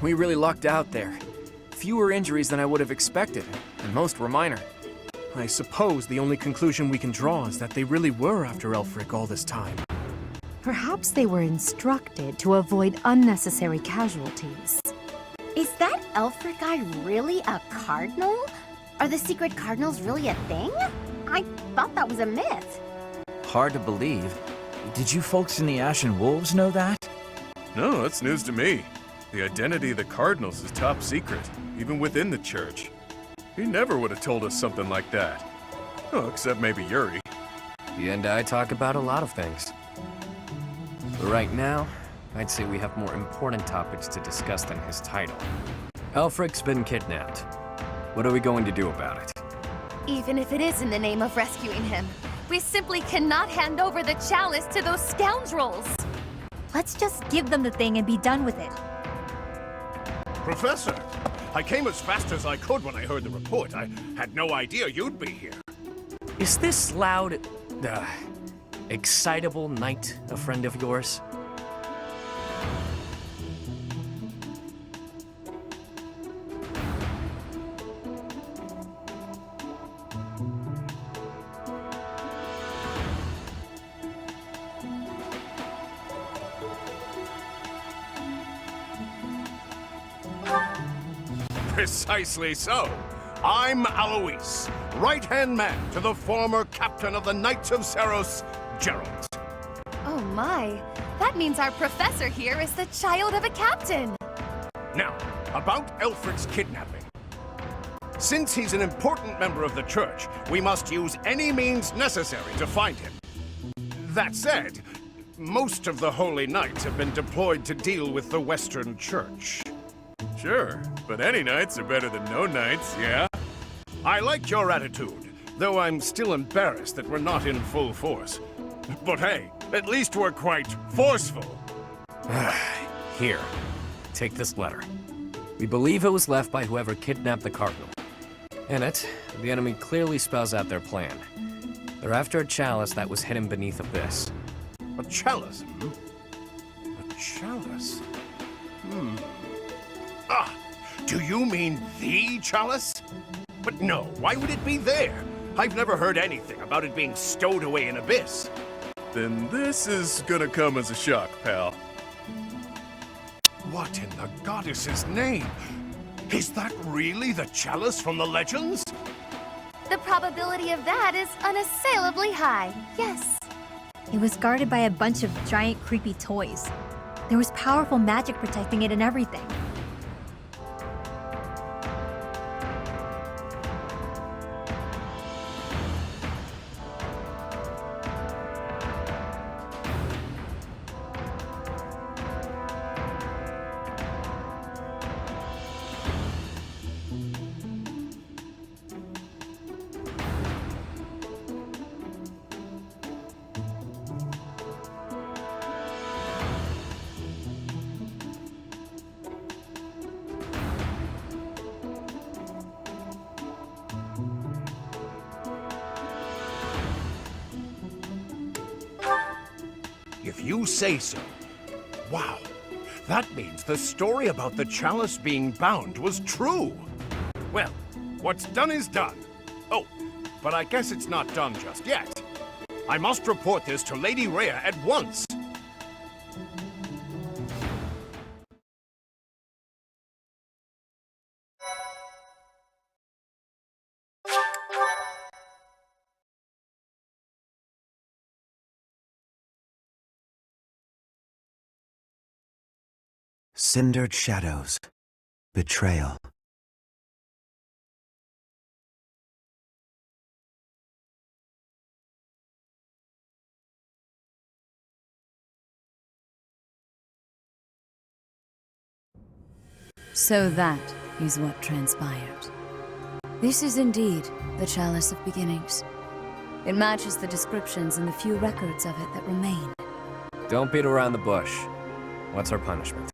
We really lucked out there. Fewer injuries than I would have expected, and most were minor. I suppose the only conclusion we can draw is that they really were after Elfric all this time. Perhaps they were instructed to avoid unnecessary casualties. Is that Elfric guy really a cardinal? Are the secret cardinals really a thing? I thought that was a myth. Hard to believe. Did you folks in the Ashen Wolves know that? No, that's news to me. The identity of the Cardinals is top secret, even within the church. He never would have told us something like that. Oh, except maybe Yuri. He and I talk about a lot of things. But right now, I'd say we have more important topics to discuss than his title. Elfric's been kidnapped. What are we going to do about it? Even if it is in the name of rescuing him, we simply cannot hand over the chalice to those scoundrels. Let's just give them the thing and be done with it. Professor, I came as fast as I could when I heard the report. I had no idea you'd be here. Is this loud, excitable knight a friend of yours? Precisely so. I'm Alois, right-hand man to the former captain of the Knights of Seros, Gerald. Oh my, that means our professor here is the child of a captain. Now, about Elfric's kidnapping. Since he's an important member of the church, we must use any means necessary to find him. That said, most of the Holy Knights have been deployed to deal with the Western Church. Sure, but any knights are better than no knights, yeah? I like your attitude, though I'm still embarrassed that we're not in full force. But hey, at least we're quite forceful. Here, take this letter. We believe it was left by whoever kidnapped the Cardinal. In it, the enemy clearly spells out their plan. They're after a chalice that was hidden beneath Abyss. A chalice, hmm? A chalice? Ah, do you mean the chalice? But no, why would it be there? I've never heard anything about it being stowed away in Abyss. Then this is gonna come as a shock, pal. What in the goddess's name? Is that really the chalice from the legends? The probability of that is unassailably high, yes. It was guarded by a bunch of giant creepy toys. There was powerful magic protecting it and everything. If you say so. Wow. That means the story about the chalice being bound was true. Well, what's done is done. Oh, but I guess it's not done just yet. I must report this to Lady Rhea at once. Cindered shadows. Betrayal. So that is what transpired. This is indeed the Chalice of Beginnings. It matches the descriptions in the few records of it that remain. Don't beat around the bush. What's our punishment?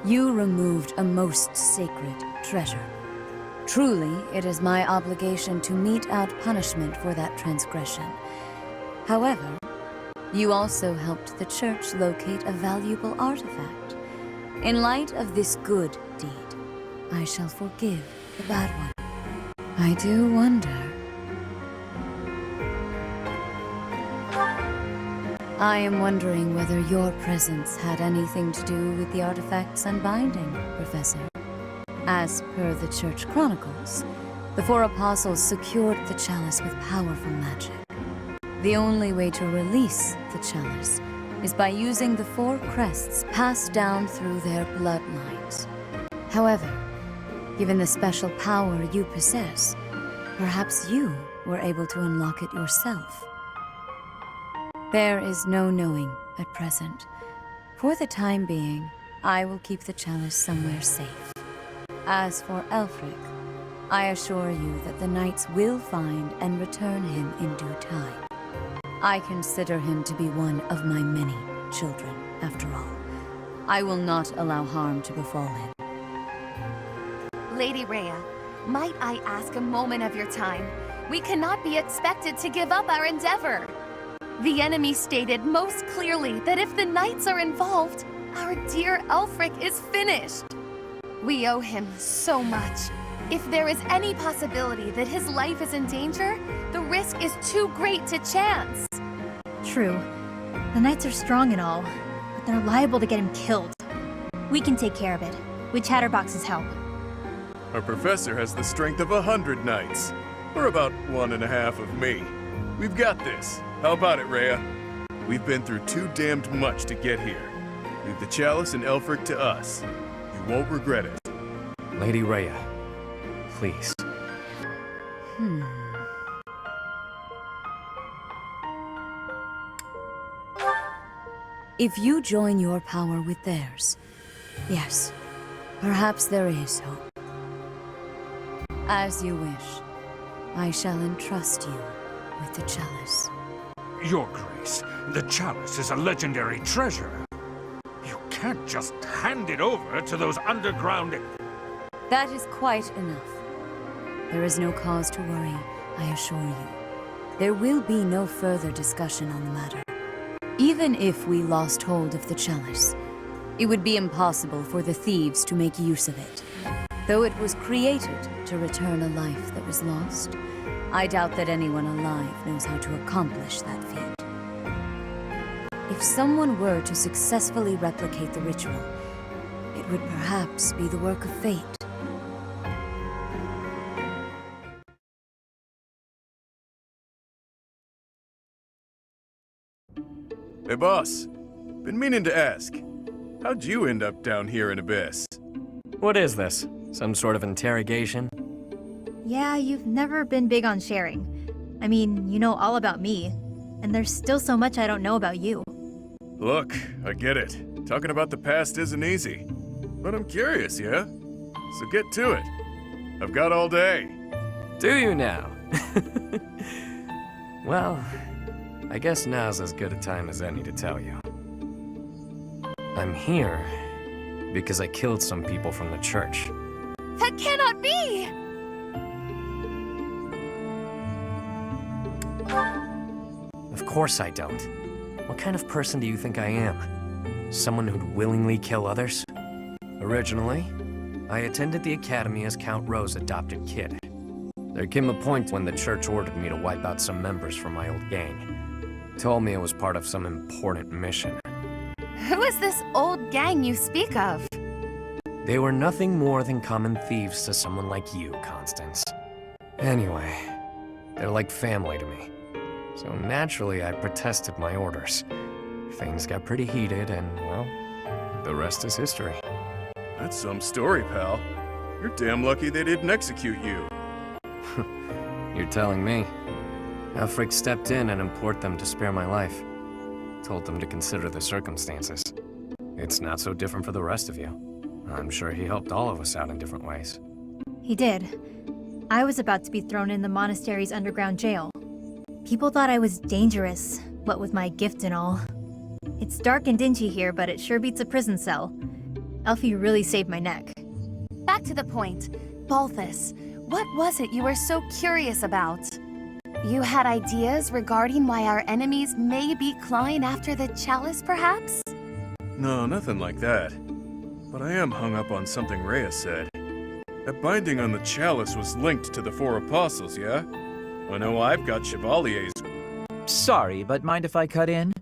You removed a most sacred treasure. Truly, it is my obligation to mete out punishment for that transgression. However, you also helped the Church locate a valuable artifact. In light of this good deed, I shall forgive the bad one. I do wonder. I am wondering whether your presence had anything to do with the artifact's unbinding, Professor. As per the Church Chronicles, the four apostles secured the chalice with powerful magic. The only way to release the chalice is by using the four crests passed down through their bloodlines. However, given the special power you possess, perhaps you were able to unlock it yourself. There is no knowing at present. For the time being, I will keep the chalice somewhere safe. As for Elfric, I assure you that the knights will find and return him in due time. I consider him to be one of my many children, after all. I will not allow harm to befall him. Lady Rhea, might I ask a moment of your time? We cannot be expected to give up our endeavor. The enemy stated most clearly that if the knights are involved, our dear Elfric is finished. We owe him so much. If there is any possibility that his life is in danger, the risk is too great to chance. True. The knights are strong and all, but they're liable to get him killed. We can take care of it, with Chatterbox's help. Our professor has the strength of 100 knights, or about 1.5 of me. We've got this. How about it, Rhea? We've been through too damned much to get here. Leave the chalice and Elfric to us. You won't regret it. Lady Rhea, please. If you join your power with theirs, yes, perhaps there is hope. As you wish, I shall entrust you with the chalice. Your Grace, the chalice is a legendary treasure. You can't just hand it over to those underground... That is quite enough. There is no cause to worry, I assure you. There will be no further discussion on the matter. Even if we lost hold of the chalice, it would be impossible for the thieves to make use of it. Though it was created to return a life that was lost, I doubt that anyone alive knows how to accomplish that feat. If someone were to successfully replicate the ritual, it would perhaps be the work of fate. Hey, boss. Been meaning to ask. How'd you end up down here in Abyss? What is this? Some sort of interrogation? Yeah, you've never been big on sharing. I mean, you know all about me, and there's still so much I don't know about you. Look, I get it. Talking about the past isn't easy. But I'm curious, yeah? So get to it. I've got all day. Do you now? Well, I guess now's as good a time as any to tell you. I'm here because I killed some people from the church. That cannot be! Of course I don't. What kind of person do you think I am? Someone who'd willingly kill others? Originally, I attended the academy as Count Rowe's adopted kid. There came a point when the church ordered me to wipe out some members from my old gang. Told me it was part of some important mission. Who is this old gang you speak of? They were nothing more than common thieves to someone like you, Constance. Anyway, they're like family to me. So naturally, I protested my orders. Things got pretty heated and, well, the rest is history. That's some story, pal. You're damn lucky they didn't execute you. You're telling me. Elfric stepped in and implored them to spare my life. Told them to consider the circumstances. It's not so different for the rest of you. I'm sure he helped all of us out in different ways. He did. I was about to be thrown in the monastery's underground jail. People thought I was dangerous, what with my gift and all. It's dark and dingy here, but it sure beats a prison cell. Elfie really saved my neck. Back to the point. Balthus, what was it you were so curious about? You had ideas regarding why our enemies may be clawing after the chalice, perhaps? No, nothing like that. but I am hung up on something Rhea said. That binding on the chalice was linked to the four apostles, yeah? I know I've got Chevalier's. Sorry, but mind if I cut in?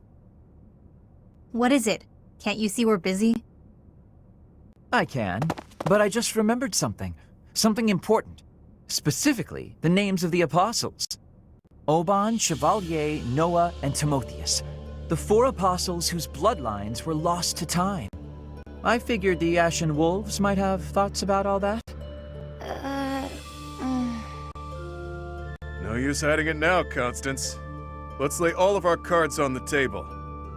What is it? Can't you see we're busy? I can, but I just remembered something. Something important. Specifically, the names of the apostles. Oban, Chevalier, Noah, and Timotheus. The four apostles whose bloodlines were lost to time. I figured the Ashen Wolves might have thoughts about all that. No use hiding it now, Constance. Let's lay all of our cards on the table.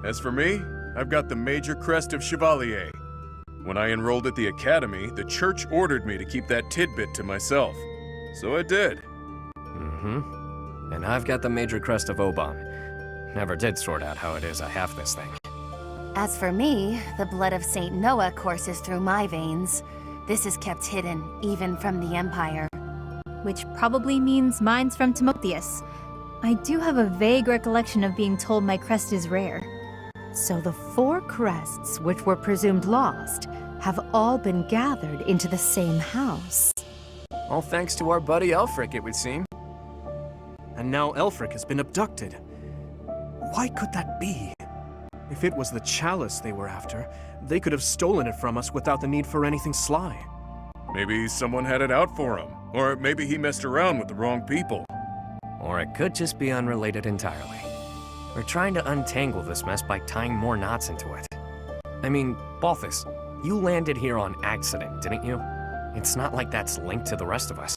As for me, I've got the major crest of Chevalier. When I enrolled at the academy, the church ordered me to keep that tidbit to myself. So I did. And I've got the major crest of Oban. Never did sort out how it is I have this thing. As for me, the blood of Saint Noah courses through my veins. This is kept hidden, even from the Empire. Which probably means mine's from Timotheus. I do have a vague recollection of being told my crest is rare. So the four crests, which were presumed lost, have all been gathered into the same house. All thanks to our buddy Elfric, it would seem. And now Elfric has been abducted. Why could that be? If it was the chalice they were after, they could have stolen it from us without the need for anything sly. Maybe someone had it out for him. Or maybe he messed around with the wrong people. Or it could just be unrelated entirely. We're trying to untangle this mess by tying more knots into it. I mean, Balthus, you landed here on accident, didn't you? It's not like that's linked to the rest of us.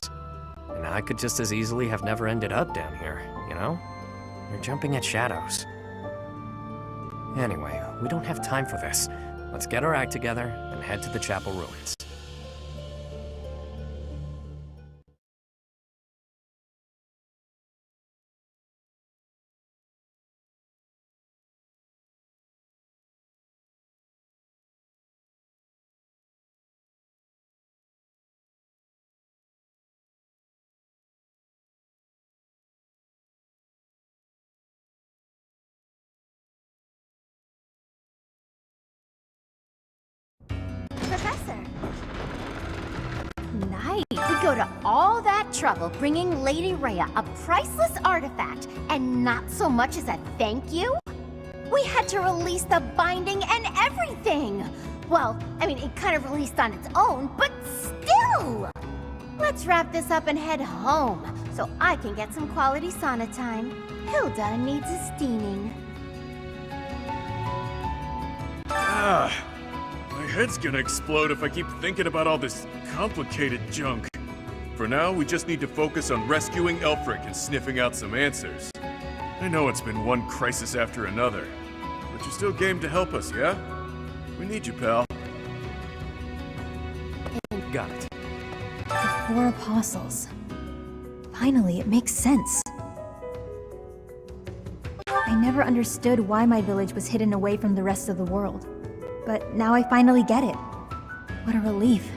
And I could just as easily have never ended up down here, you know? You're jumping at shadows. Anyway, we don't have time for this. Let's get our act together and head to the chapel ruins. Professor! Nice! We go to all that trouble bringing Lady Rhea a priceless artifact, and not so much as a thank you? We had to release the binding and everything! Well, I mean, it kind of released on its own, but still! Let's wrap this up and head home, so I can get some quality sauna time. Hilda needs a steaming. My head's gonna explode if I keep thinking about all this complicated junk. For now, we just need to focus on rescuing Elfric and sniffing out some answers. I know it's been one crisis after another, but you're still game to help us, yeah? We need you, pal. Got it. The four apostles. Finally, it makes sense. I never understood why my village was hidden away from the rest of the world. But now I finally get it. What a relief.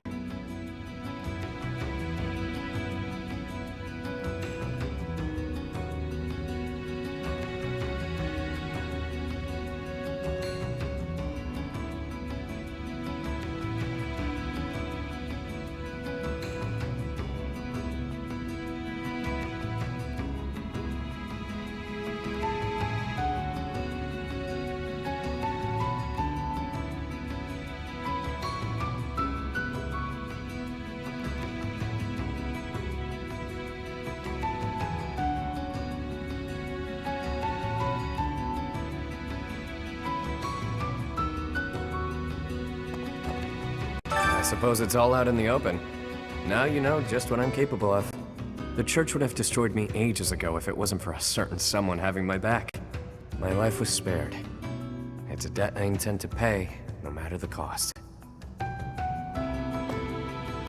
I suppose it's all out in the open. Now you know just what I'm capable of. The church would have destroyed me ages ago if it wasn't for a certain someone having my back. My life was spared. It's a debt I intend to pay, no matter the cost.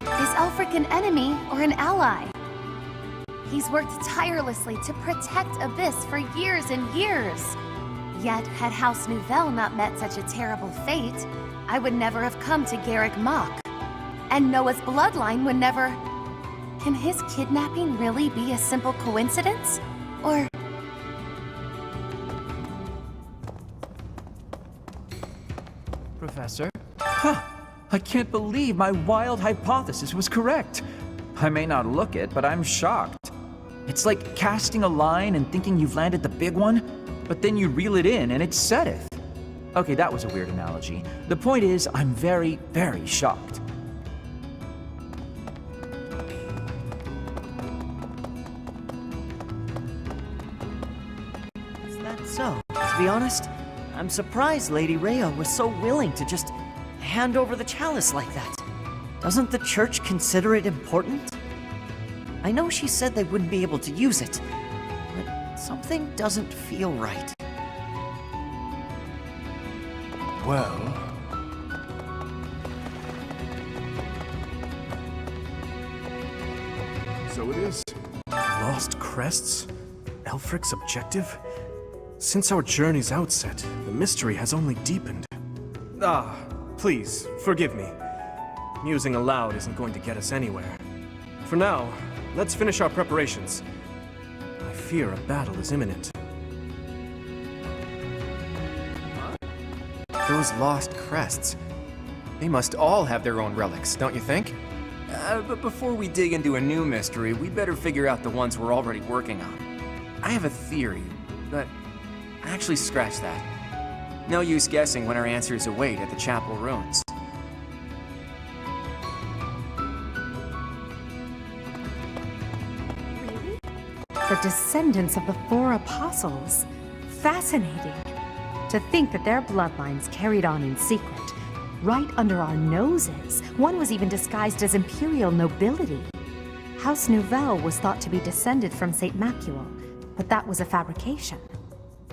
Is Elfric an enemy or an ally? He's worked tirelessly to protect Abyss for years and years. Yet, had House Nouvelle not met such a terrible fate, I would never have come to Garrick Mach. And Noah's bloodline would never... Can his kidnapping really be a simple coincidence? Or... Professor? Huh. I can't believe my wild hypothesis was correct. I may not look it, but I'm shocked. It's like casting a line and thinking you've landed the big one, but then you reel it in and it's Seteth. Okay, that was a weird analogy. The point is, I'm very, very shocked. Is that so? To be honest, I'm surprised Lady Rhea was so willing to just hand over the chalice like that. Doesn't the church consider it important? I know she said they wouldn't be able to use it, but something doesn't feel right. Well... So it is. Lost crests? Elfric's objective? Since our journey's outset, the mystery has only deepened. Ah, please, forgive me. Musing aloud isn't going to get us anywhere. For now, let's finish our preparations. I fear a battle is imminent. Those lost crests. They must all have their own relics, don't you think? But before we dig into a new mystery, we better figure out the ones we're already working on. I have a theory, but actually scratch that. No use guessing when our answers await at the chapel ruins. The descendants of the four apostles. Fascinating. To think that their bloodlines carried on in secret, right under our noses. One was even disguised as imperial nobility. House Nouvelle was thought to be descended from St. Macuel, but that was a fabrication.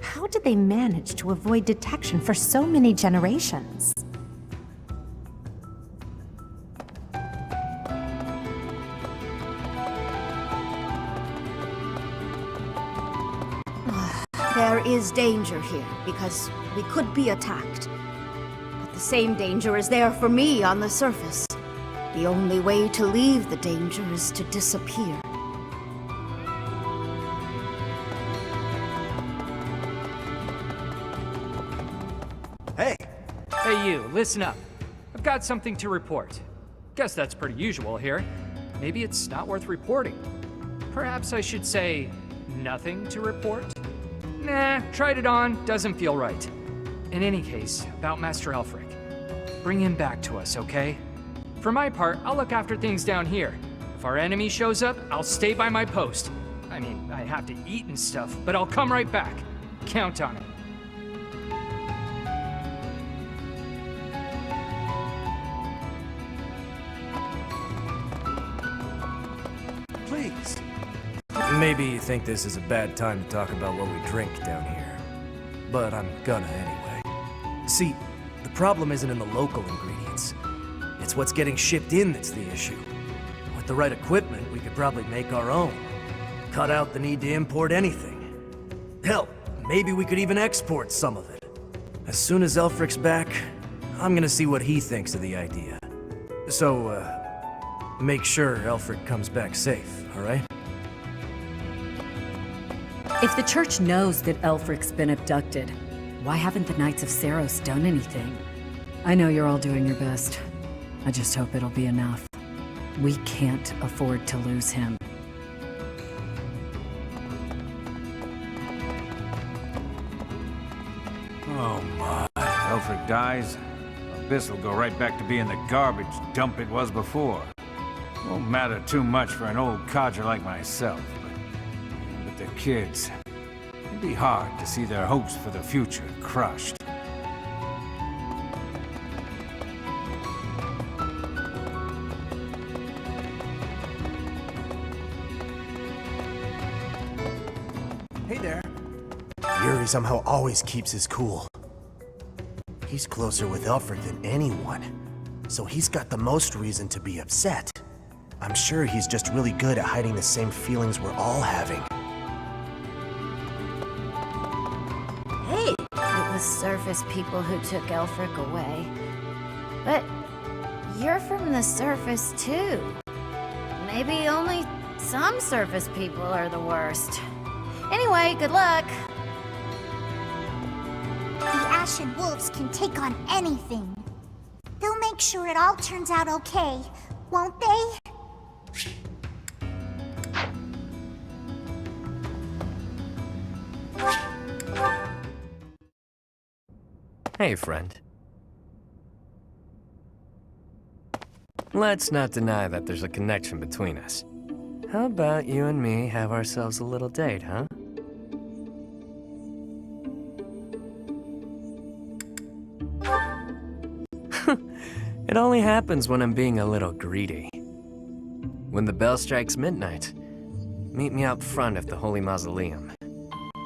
How did they manage to avoid detection for so many generations? There is danger here, because we could be attacked. But the same danger is there for me on the surface. The only way to leave the danger is to disappear. Hey! Hey you, listen up. I've got something to report. Guess that's pretty usual here. Maybe it's not worth reporting. Perhaps I should say, nothing to report? Nah, tried it on, doesn't feel right. In any case, about Master Elfric. Bring him back to us, okay? For my part, I'll look after things down here. If our enemy shows up, I'll stay by my post. I mean, I have to eat and stuff, but I'll come right back. Count on it. Please. Maybe you think this is a bad time to talk about what we drink down here. But I'm gonna anyway. See, the problem isn't in the local ingredients. It's what's getting shipped in that's the issue. With the right equipment, we could probably make our own. Cut out the need to import anything. Hell, maybe we could even export some of it. As soon as Elfric's back, I'm gonna see what he thinks of the idea. So, make sure Elfric comes back safe, alright? If the church knows that Elfric's been abducted, why haven't the Knights of Seiros done anything? I know you're all doing your best. I just hope it'll be enough. We can't afford to lose him. Oh my. Elfric dies, Abyss will go right back to being the garbage dump it was before. Won't matter too much for an old codger like myself, but the kids, it'd be hard to see their hopes for the future crushed. Hey there. Yuri somehow always keeps his cool. He's closer with Elfric than anyone, so he's got the most reason to be upset. I'm sure he's just really good at hiding the same feelings we're all having. Hey! It was surface people who took Elfric away. But you're from the surface too. Maybe only some surface people are the worst. Anyway, good luck. The Ashen Wolves can take on anything. They'll make make sure it all turns out okay, won't they? Hey, friend. Let's not deny that there's a connection between us. How about you and me have ourselves a little date, huh? It only happens when I'm being a little greedy. When the bell strikes midnight, meet me out front of the Holy Mausoleum.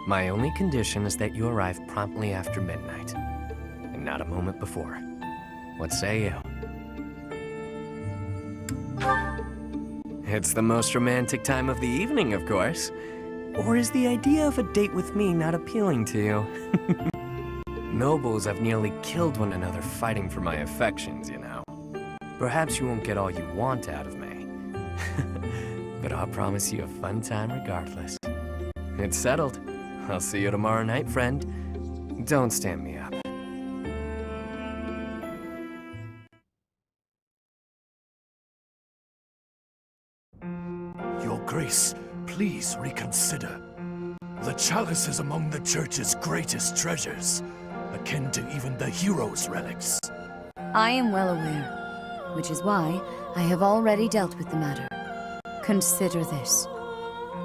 My only condition is that you arrive promptly after midnight, and not a moment before. What say you? It's the most romantic time of the evening, of course. Or is the idea of a date with me not appealing to you? Nobles have nearly killed one another fighting for my affections, you know. Perhaps you won't get all you want out of me. But I'll promise you a fun time regardless. It's settled. I'll see you tomorrow night, friend. Don't stand me up. Your Grace, please reconsider. The chalice is among the Church's greatest treasures, akin to even the hero's relics. I am well aware, which is why I have already dealt with the matter. Consider this.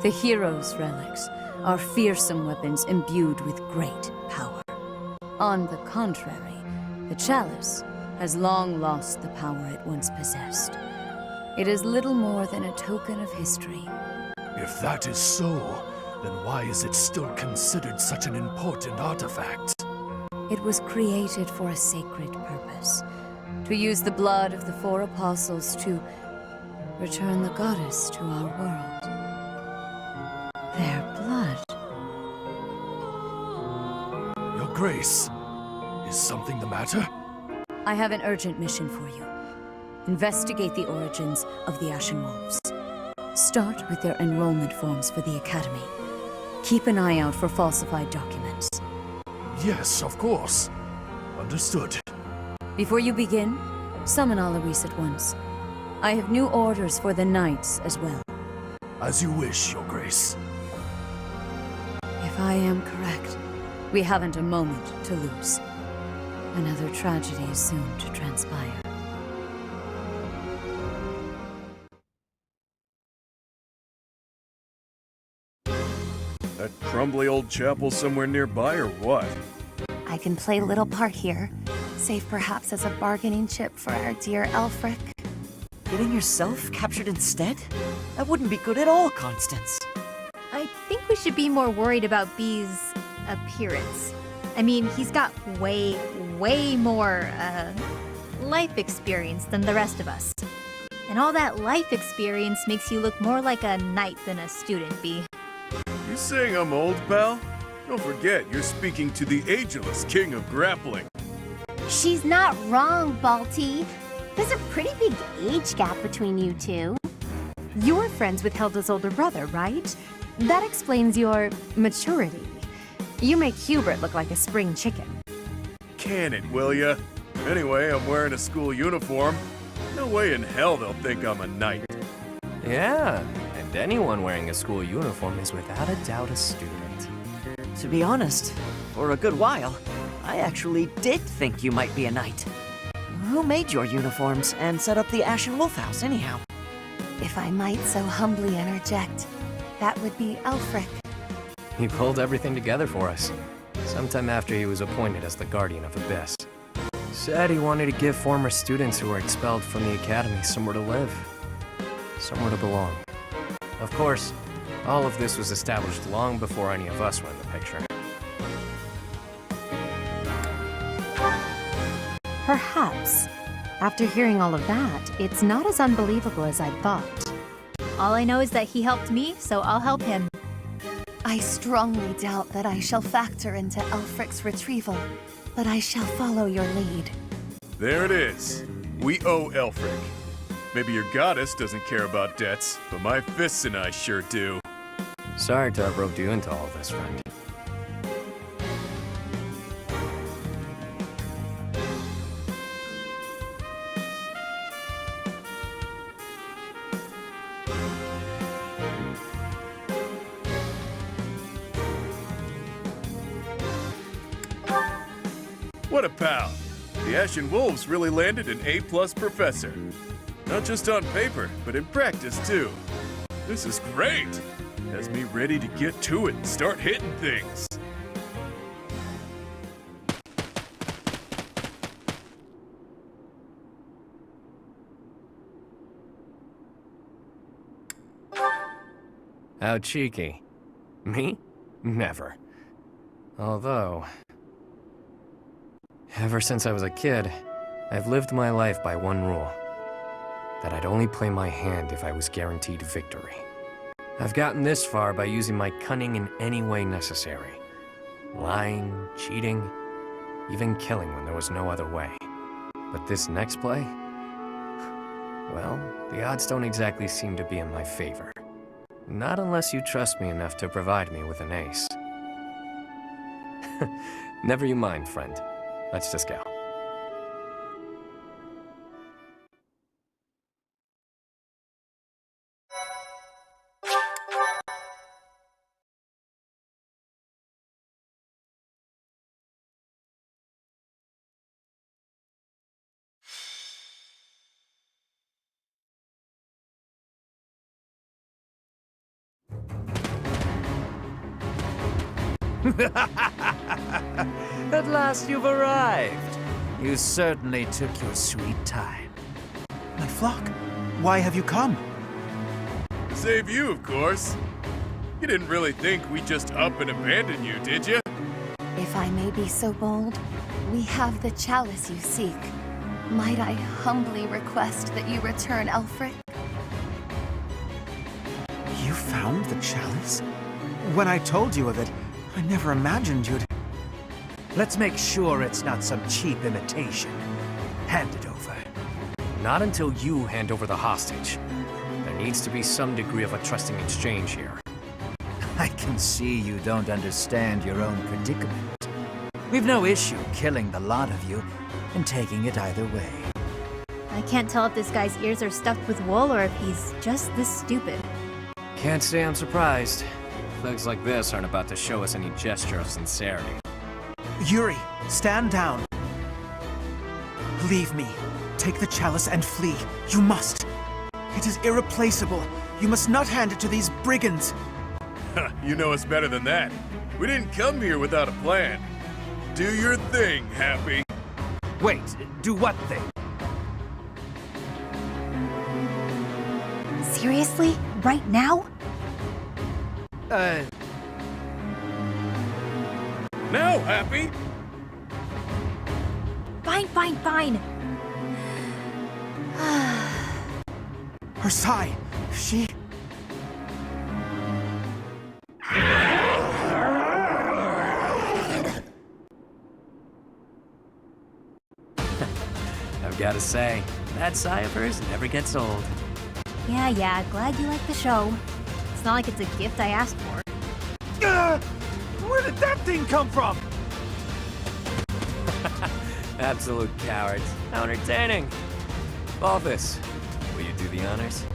The hero's relics are fearsome weapons imbued with great power. On the contrary, the chalice has long lost the power it once possessed. It is little more than a token of history. If that is so, then why is it still considered such an important artifact? It was created for a sacred purpose. To use the blood of the four apostles to return the goddess to our world. Their blood. Your Grace, is something the matter? I have an urgent mission for you. Investigate the origins of the Ashen Wolves. Start with their enrollment forms for the Academy. Keep an eye out for falsified documents. Yes, of course. Understood. Before you begin, summon Alaris at once. I have new orders for the Knights as well. As you wish, Your Grace. If I am correct, we haven't a moment to lose. Another tragedy is soon to transpire. That crumbly old chapel somewhere nearby, or what? I can play little part here, save perhaps as a bargaining chip for our dear Elfric. Getting yourself captured instead? That wouldn't be good at all, Constance. I think we should be more worried about B's appearance. I mean, he's got way more, life experience than the rest of us. And all that life experience makes you look more like a knight than a student, B. You saying I'm old, pal? Don't forget, you're speaking to the ageless king of grappling. She's not wrong, Balti. There's a pretty big age gap between you two. You're friends with Hilda's older brother, right? That explains your maturity. You make Hubert look like a spring chicken. Can it, will ya? Anyway, I'm wearing a school uniform. No way in hell they'll think I'm a knight. Yeah, and anyone wearing a school uniform is without a doubt a student. To be honest, for a good while, I actually did think you might be a knight. Who made your uniforms and set up the Ashen Wolf House, anyhow? If I might so humbly interject, that would be Elfric. He pulled everything together for us, sometime after he was appointed as the Guardian of Abyss. Said he wanted to give former students who were expelled from the Academy somewhere to live, somewhere to belong. Of course, all of this was established long before any of us were in the picture. Perhaps. After hearing all of that, it's not as unbelievable as I thought. All I know is that he helped me, so I'll help him. I strongly doubt that I shall factor into Elfric's retrieval, but I shall follow your lead. There it is. We owe Elfric. Maybe your goddess doesn't care about debts, but my fists and I sure do. Sorry to have roped you into all this, friend. What a pal. The Ashen Wolves really landed an A-plus professor. Not just on paper, but in practice too. This is great. Has me ready to get to it and start hitting things. How cheeky. Me? Never. Although, ever since I was a kid, I've lived my life by one rule. That I'd only play my hand if I was guaranteed victory. I've gotten this far by using my cunning in any way necessary. Lying, cheating, even killing when there was no other way. But this next play? Well, the odds don't exactly seem to be in my favor. Not unless you trust me enough to provide me with an ace. Never you mind, friend. Let's just go. At last you've arrived. You certainly took your sweet time. My flock, why have you come? Save you, of course. You didn't really think we'd just up and abandon you, did you? If I may be so bold, we have the chalice you seek. Might I humbly request that you return Elfric? You found the chalice? When I told you of it, I never imagined you'd... Let's make sure it's not some cheap imitation. Hand it over. Not until you hand over the hostage. There needs to be some degree of a trusting exchange here. I can see you don't understand your own predicament. We've no issue killing the lot of you and taking it either way. I can't tell if this guy's ears are stuffed with wool or if he's just this stupid. Can't say I'm surprised. Thugs like this aren't about to show us any gesture of sincerity. Yuri, stand down. Leave me. Take the chalice and flee. You must. It is irreplaceable. You must not hand it to these brigands. You know us better than that. We didn't come here without a plan. Do your thing, Happy. Wait, do what thing? Seriously? Right now? Now, Happy! Fine. Her sigh. She... I've gotta say, that sigh of hers never gets old. Yeah, glad you like the show. It's not like it's a gift I asked for. Where did that thing come from? Absolute cowards. How entertaining. Balthus, will you do the honors?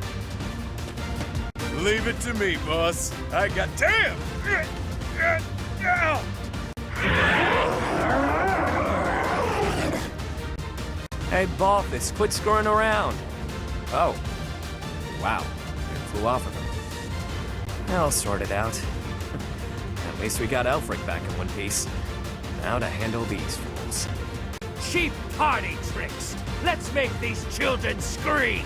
Leave it to me, boss. I got... Damn! Hey, Balthus, quit screwing around. Oh. Wow. It flew off of him. I'll sort it out. At least we got Elfric back in one piece. Now to handle these fools. Cheap party tricks! Let's make these children scream!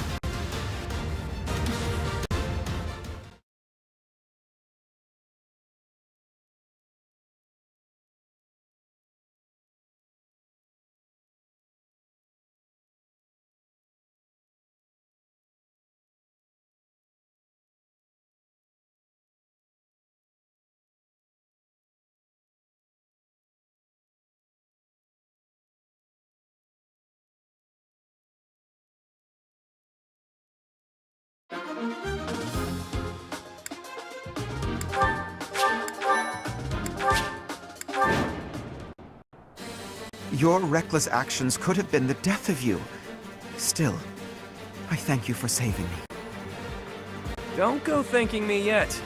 Your reckless actions could have been the death of you. Still, I thank you for saving me. Don't go thanking me yet.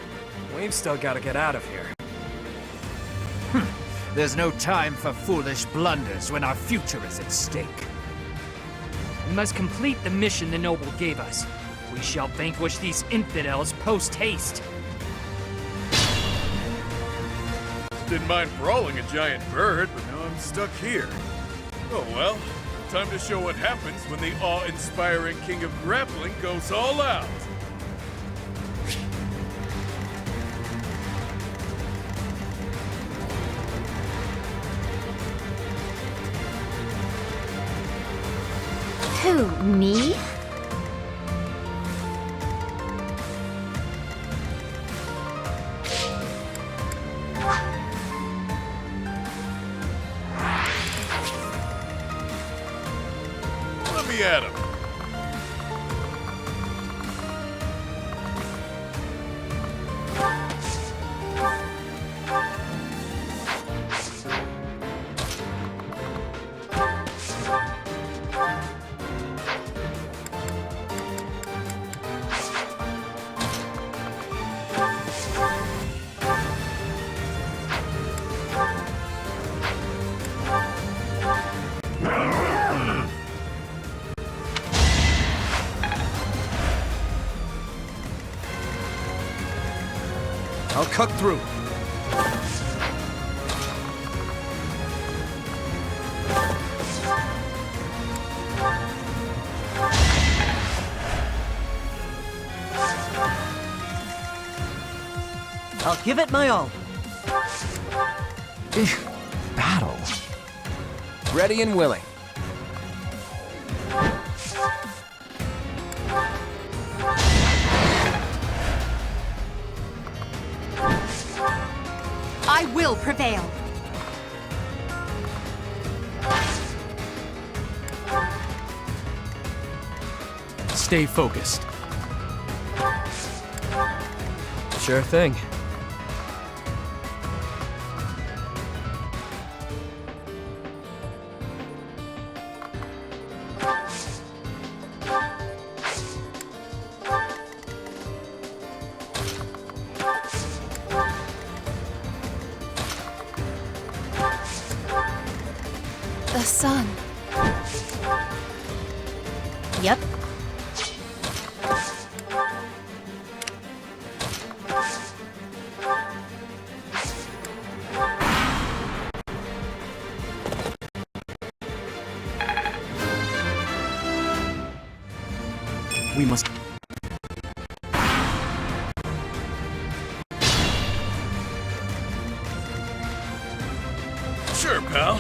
We've still got to get out of here. There's no time for foolish blunders when our future is at stake. We must complete the mission the noble gave us. We shall vanquish these infidels post-haste. Didn't mind brawling a giant bird, but now I'm stuck here. Oh well, time to show what happens when the awe-inspiring king of grappling goes all out. Who, me? Let me at him. I'll cut through. I'll give it my all. Battle. Ready and willing. I will prevail. Stay focused. Sure thing. The sun. Yep. We must... Sure, pal.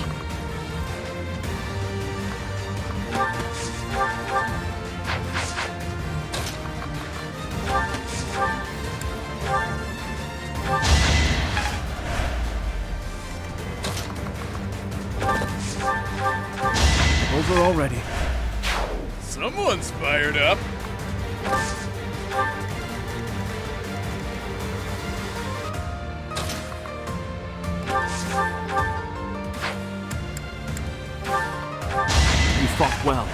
Over already. Someone's fired up. You fought well.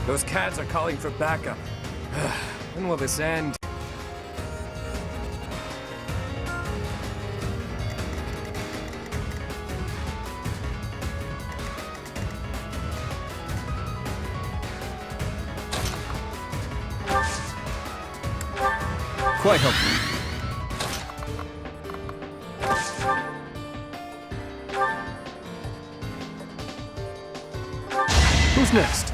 Those cats are calling for backup. When will this end? quite helpful. Who's next?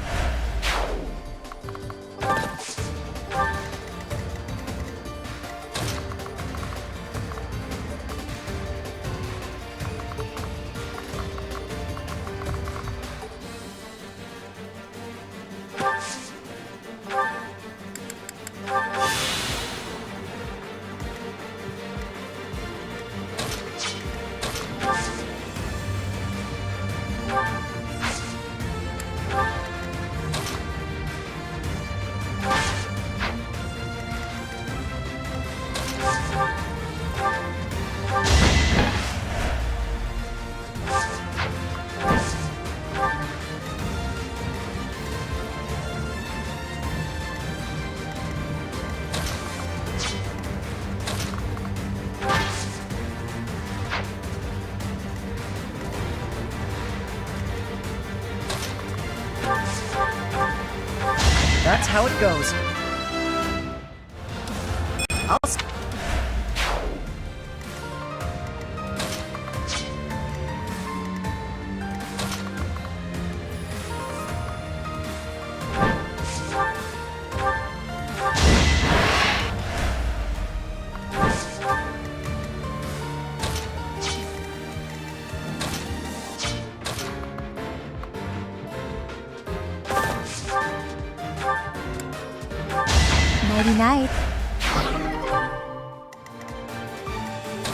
That's how it goes. Nighty night.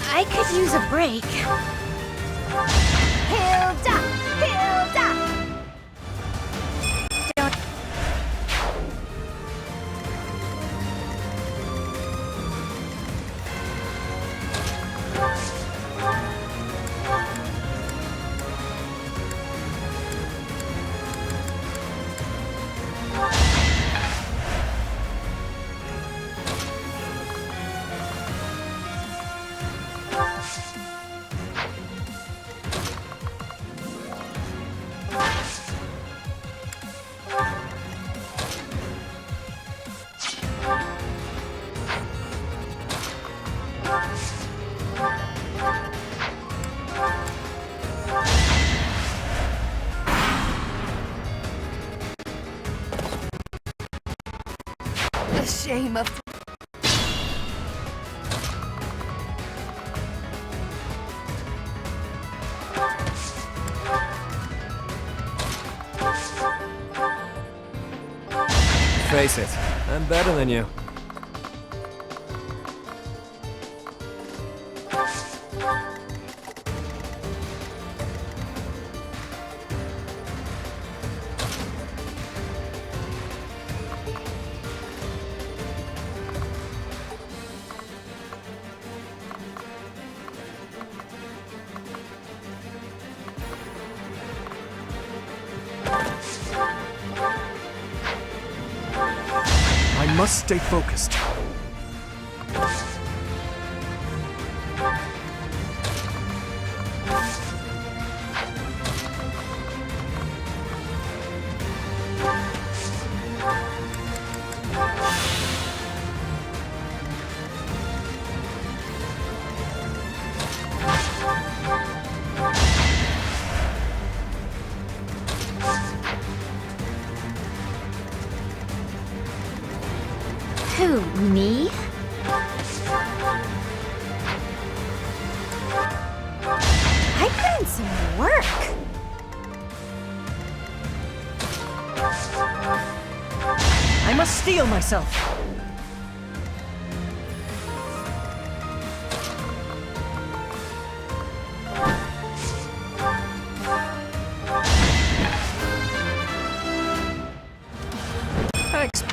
I could use a break. Hilda! Hilda! The shame of... Face it, I'm better than you. I must stay focused. Who, me? I put in some work. I must steel myself. Thanks.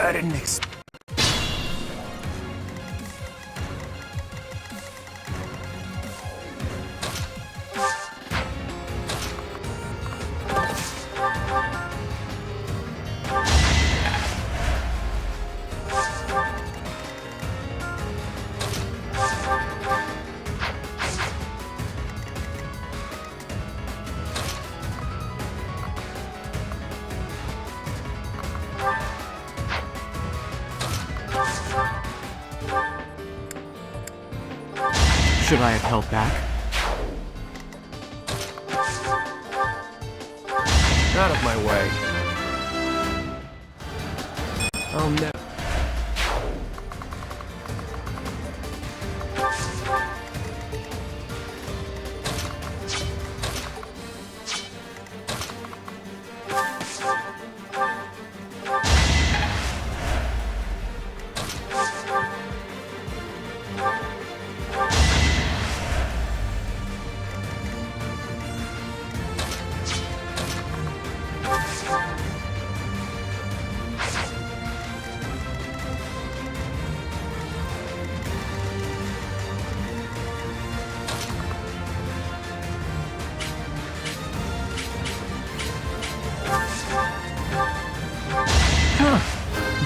I didn't expect. Should I have held back? Out of my way. Oh no.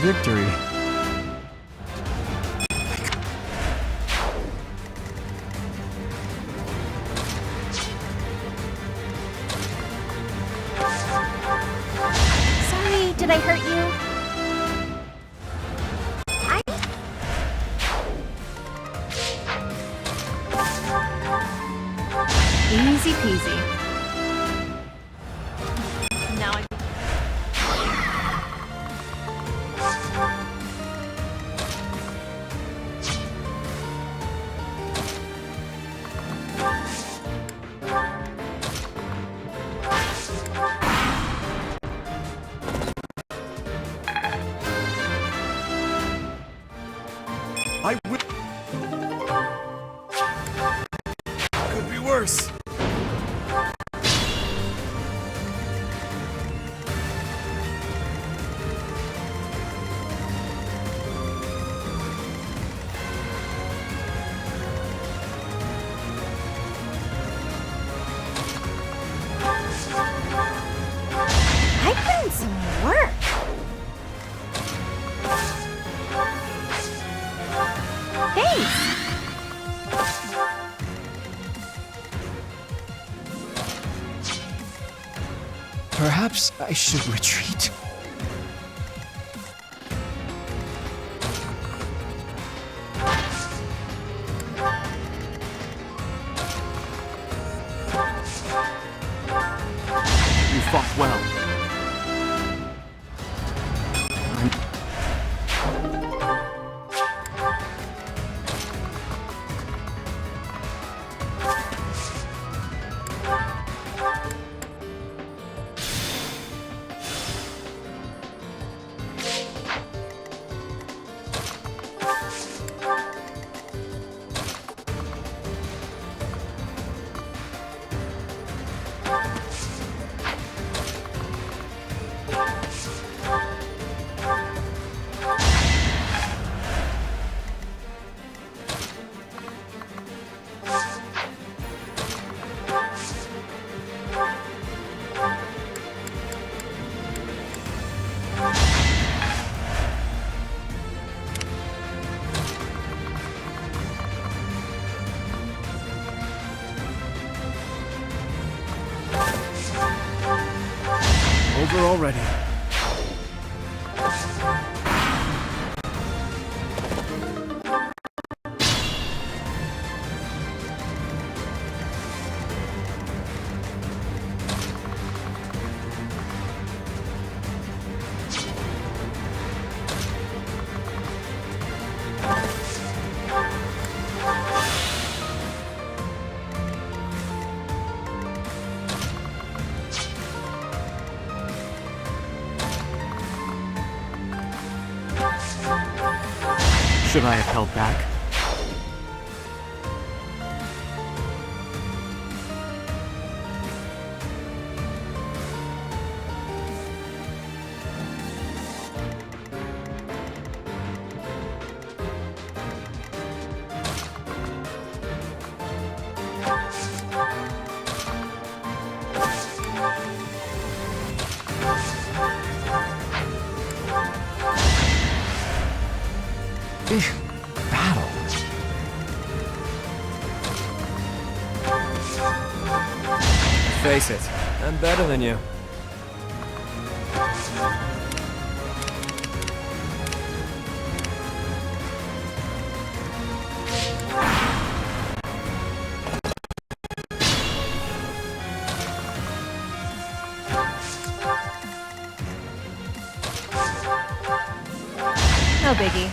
Victory. Sorry, did I hurt you? Easy peasy. Now I... I will. Could be worse. I put in some work. Thanks. Perhaps I should retreat. You fought well. Over already. Should I have held back? efficient battle. Face it, I'm better than you. No biggie.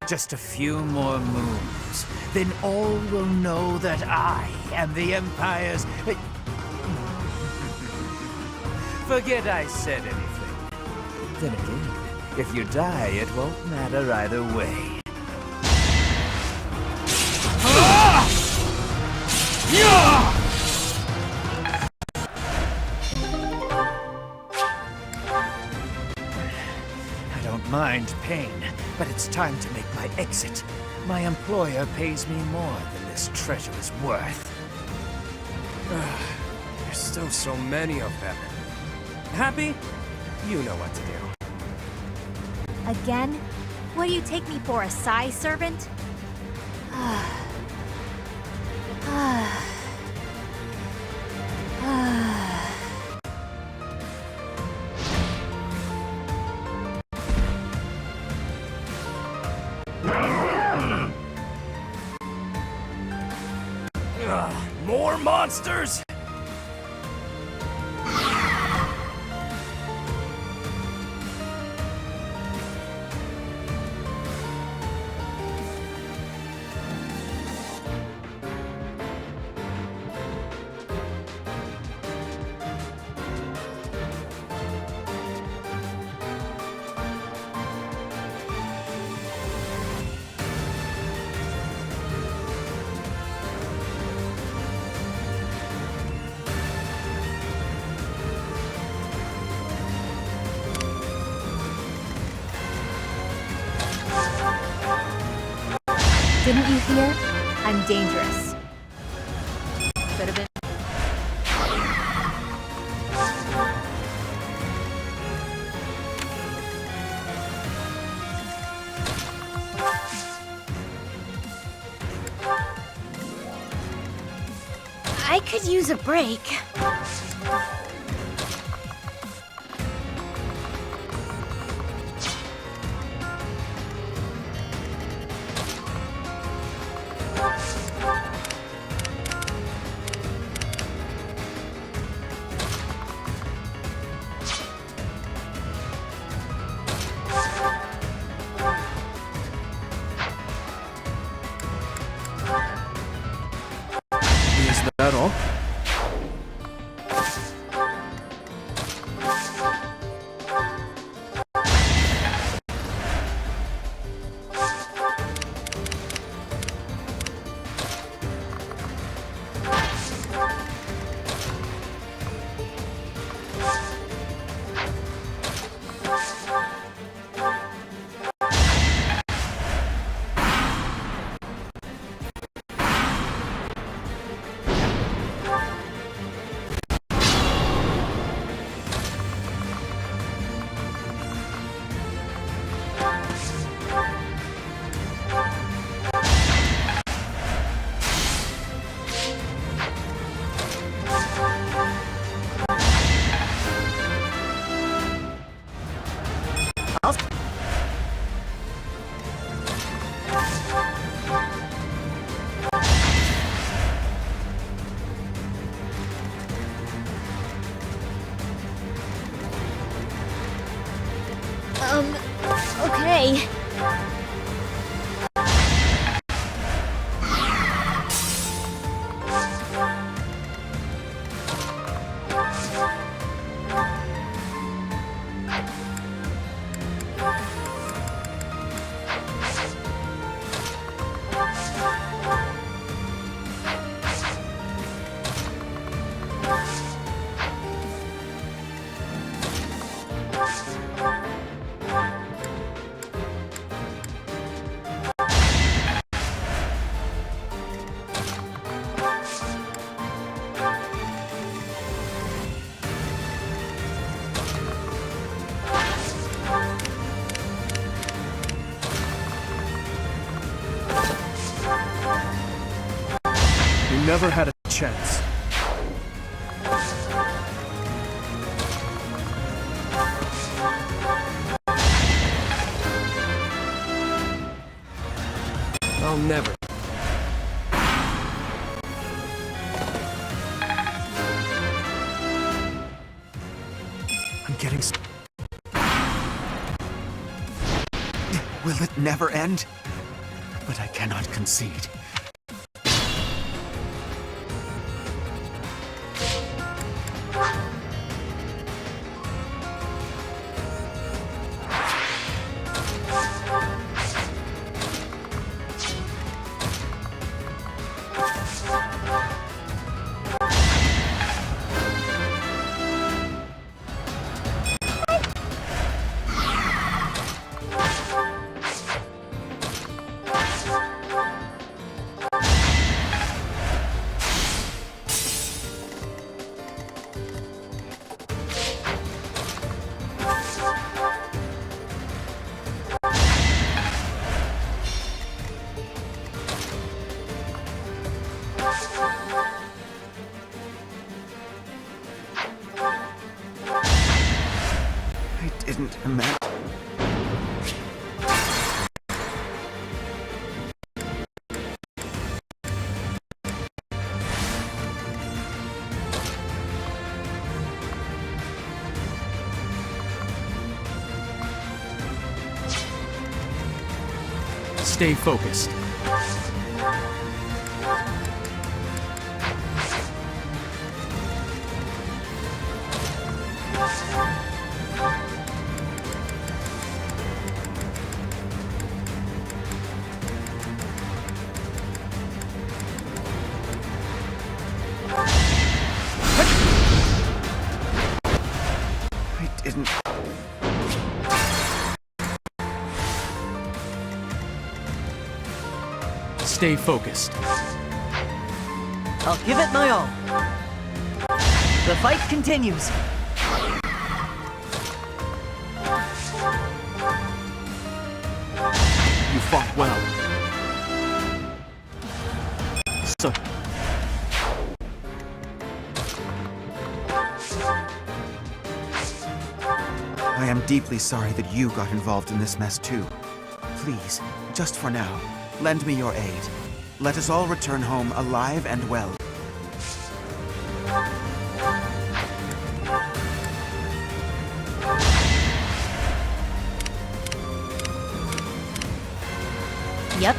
Just a few more moves, then all will know that I am the Empire's... Forget I said anything. Then again, if you die, it won't matter either way. I don't mind pain, but it's time to make my exit. My employer pays me more than this treasure is worth. There's still so many of them. Happy? You know what to do. Again? What do you take me for, a Ch5 servant? More monsters? Didn't you hear? I'm dangerous. Could have been. I could use a break. Is that all? We never had a chance. I'll never. I'm getting... Will it never end? But I cannot concede. I didn't imagine... Stay focused. I didn't... Stay focused. I'll give it my all. The fight continues. You fought well. So... I am deeply sorry that you got involved in this mess too. Please, just for now, lend me your aid. Let us all return home alive and well. Yep.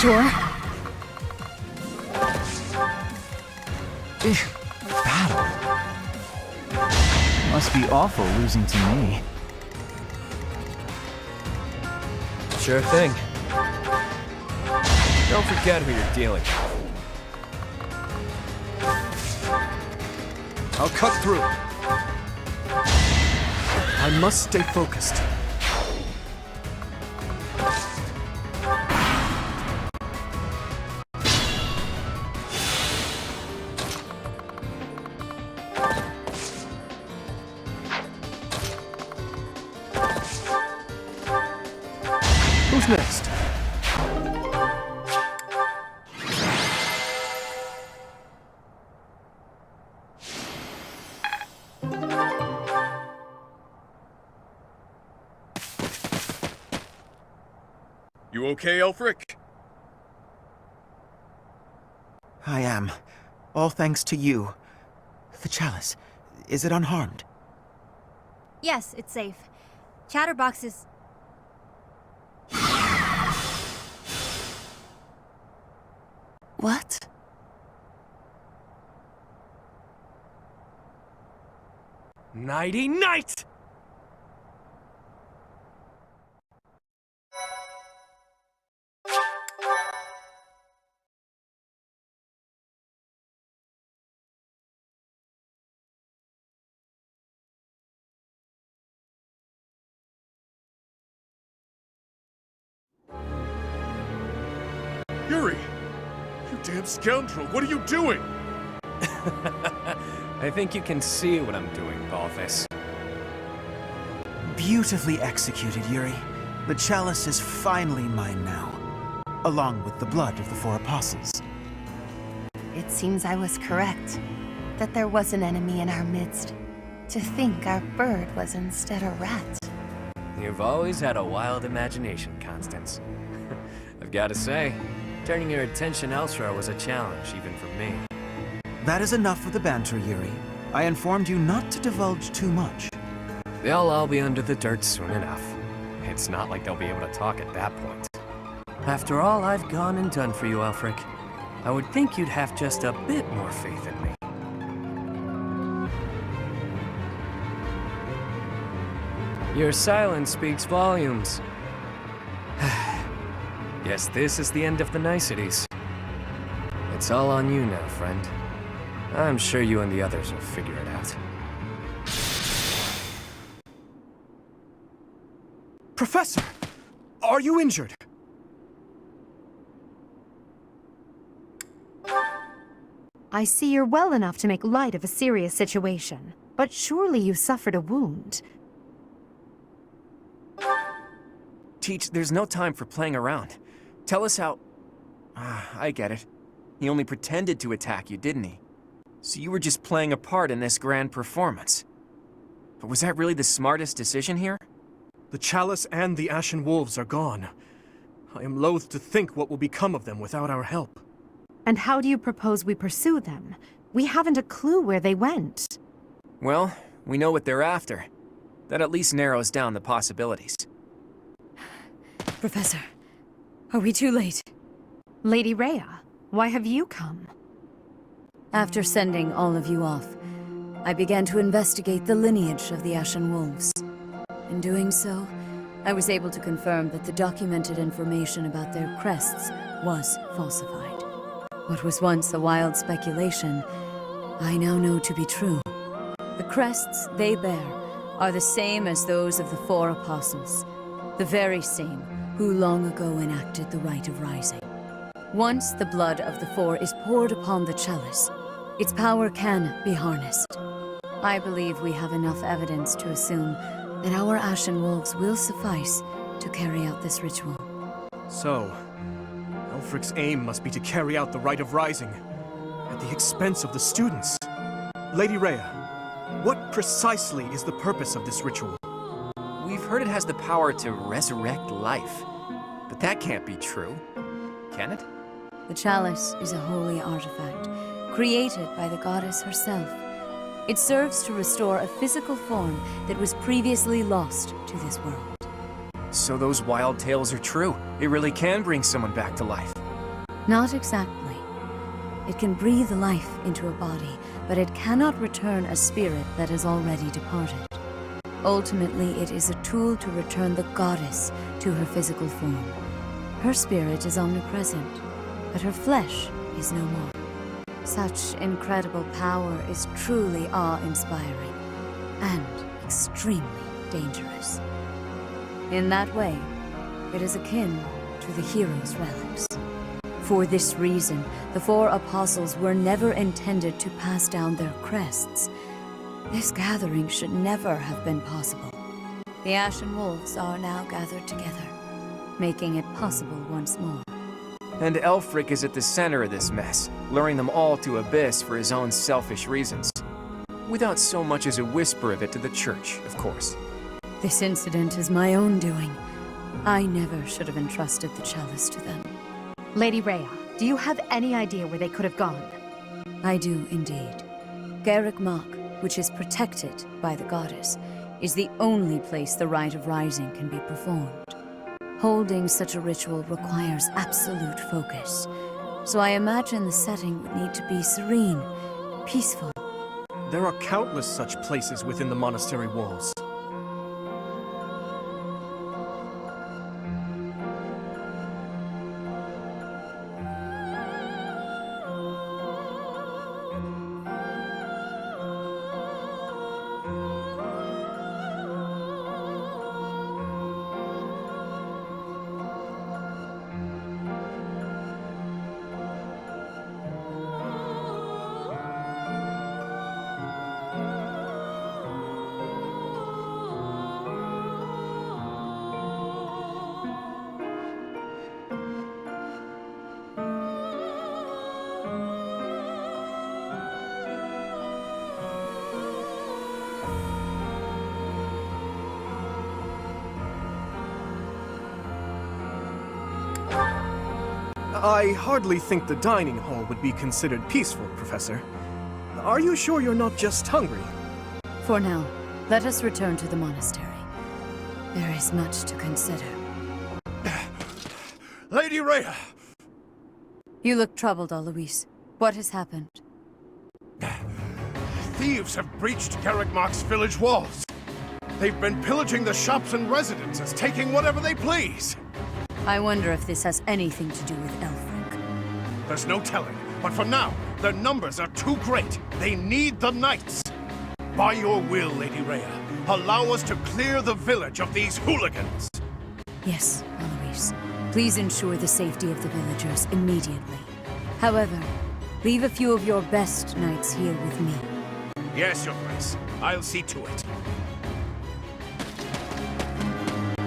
Sure. Battle? Must be awful losing to me. Sure thing. Don't forget who you're dealing with. I'll cut through. I must stay focused. Who's next? You okay, Elfric? I am. All thanks to you. The chalice, is it unharmed? Yes, it's safe. Chatterbox is... What? Nighty night! Yuri, damn scoundrel, what are you doing? I think you can see what I'm doing, Balthus. Beautifully executed, Yuri. The chalice is finally mine now, along with the blood of the 4 apostles. It seems I was correct, that there was an enemy in our midst. To think our bird was instead a rat. You've always had a wild imagination, Constance. I've got to say, turning your attention elsewhere was a challenge, even for me. That is enough of the banter, Yuri. I informed you not to divulge too much. They'll all be under the dirt soon enough. It's not like they'll be able to talk at that point. After all I've gone and done for you, Elfric, I would think you'd have just a bit more faith in me. Your silence speaks volumes. Guess this is the end of the niceties. It's all on you now, friend. I'm sure you and the others will figure it out. Professor! Are you injured? I see you're well enough to make light of a serious situation, but surely you suffered a wound. Teach, there's no time for playing around. Tell us how... I get it. He only pretended to attack you, didn't he? So you were just playing a part in this grand performance. But was that really the smartest decision here? The chalice and the Ashen Wolves are gone. I am loath to think what will become of them without our help. And how do you propose we pursue them? We haven't a clue where they went. Well, we know what they're after. That at least narrows down the possibilities. Professor, are we too late? Lady Rhea, why have you come? After sending all of you off, I began to investigate the lineage of the Ashen Wolves. In doing so, I was able to confirm that the documented information about their crests was falsified. What was once a wild speculation, I now know to be true. The crests they bear are the same as those of the 4 apostles, the very same who long ago enacted the Rite of Rising. Once the blood of the 4 is poured upon the chalice, its power can be harnessed. I believe we have enough evidence to assume that our Ashen Wolves will suffice to carry out this ritual. So, Elfric's aim must be to carry out the Rite of Rising, at the expense of the students. Lady Rhea, what precisely is the purpose of this ritual? We've heard it has the power to resurrect life, but that can't be true, can it? The chalice is a holy artifact, created by the goddess herself. It serves to restore a physical form that was previously lost to this world. So those wild tales are true. It really can bring someone back to life. Not exactly. It can breathe life into a body, but it cannot return a spirit that has already departed. Ultimately, it is a tool to return the goddess to her physical form. Her spirit is omnipresent, but her flesh is no more. Such incredible power is truly awe-inspiring and extremely dangerous. In that way, it is akin to the hero's relics. For this reason, the 4 apostles were never intended to pass down their crests. This gathering should never have been possible. The Ashen Wolves are now gathered together, making it possible once more. And Elfric is at the center of this mess, luring them all to Abyss for his own selfish reasons. Without so much as a whisper of it to the Church, of course. This incident is my own doing. I never should have entrusted the chalice to them. Lady Rhea, do you have any idea where they could have gone? I do indeed. Garrick Mach, which is protected by the goddess, is the only place the Rite of Rising can be performed. Holding such a ritual requires absolute focus, so I imagine the setting would need to be serene, peaceful. There are countless such places within the monastery walls. I hardly think the dining hall would be considered peaceful, Professor. Are you sure you're not just hungry? For now, let us return to the monastery. There is much to consider. Lady Rhea! You look troubled, Alois. What has happened? Thieves have breached Garrigmark's village walls. They've been pillaging the shops and residences, taking whatever they please. I wonder if this has anything to do with Elfric. There's no telling, but for now, their numbers are too great. They need the knights. By your will, Lady Rhea, allow us to clear the village of these hooligans. Yes, Alois. Please ensure the safety of the villagers immediately. However, leave a few of your best knights here with me. Yes, Your Grace. I'll see to it.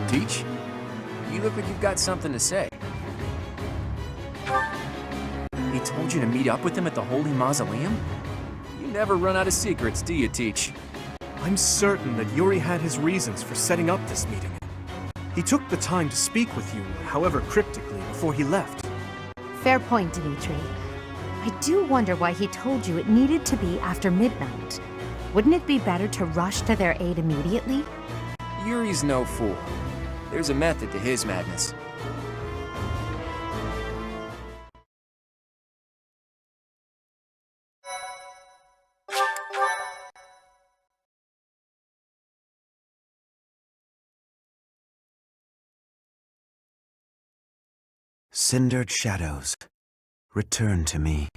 Teach? You look like you've got something to say. He told you to meet up with him at the Holy Mausoleum? You never run out of secrets, do you, Teach? I'm certain that Yuri had his reasons for setting up this meeting. He took the time to speak with you, however cryptically, before he left. Fair point, Dimitri. I do wonder why he told you it needed to be after midnight. Wouldn't it be better to rush to their aid immediately? Yuri's no fool. There's a method to his madness. Cindered shadows, return to me.